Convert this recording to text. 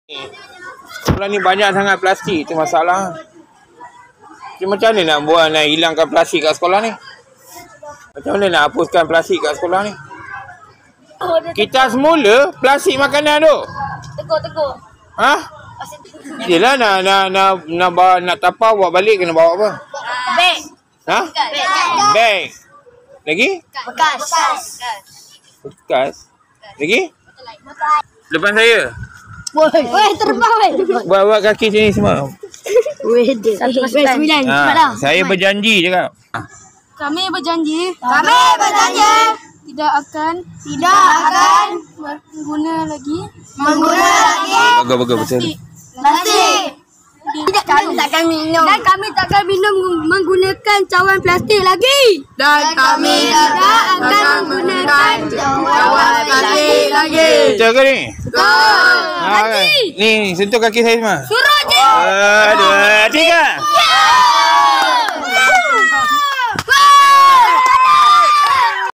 Sekolah ni banyak sangat plastik, itu masalah. Jadi macam mana nak buat, nak hilangkan plastik kat sekolah ni? Macam mana nak hapuskan plastik kat sekolah ni? Kita semula plastik makanan tu. Tegur. Ha? Yelah nak tapau bawa balik kena bawa apa? Beg. Ha? Beg. Lagi? Bekas. Lagi? Depan saya. Woi, terbang weh. Buat kaki sini semua. Weh, 1.9. Saya berjanji cakap. Kami berjanji tidak akan mengguna lagi Bagus betul. plastik. Kami takkan minum menggunakan cawan plastik lagi. Dan kami tidak akan menggunakan cawan plastik lagi. Betul ke ni? Betul. Ni sentuh kaki saya semua. Suruh je. 1, 2, 3.